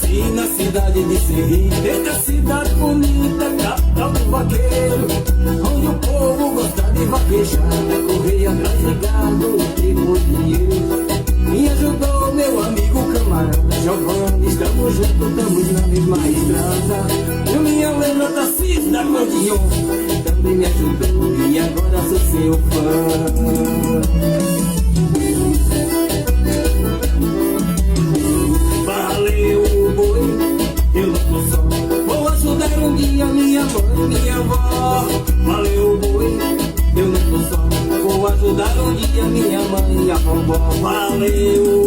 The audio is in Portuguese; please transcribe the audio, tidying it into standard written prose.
nasci na cidade de Serri. Eita cidade bonita, capital do vaqueiro, onde o povo gosta de vaquejar, correr atrás de gado e ter muito dinheiro. Me ajudou meu amigo camarada Giovanni, estamos juntos, estamos na mesma estrada. Eu me lembro da cidade Clodion, também me ajudou e agora sou seu fã. Valeu boi, eu não tô só, vou ajudar um dia minha mãe, minha avó. Valeu boi, eu não tô só, vou ajudar um dia minha mãe e a vovó. Valeu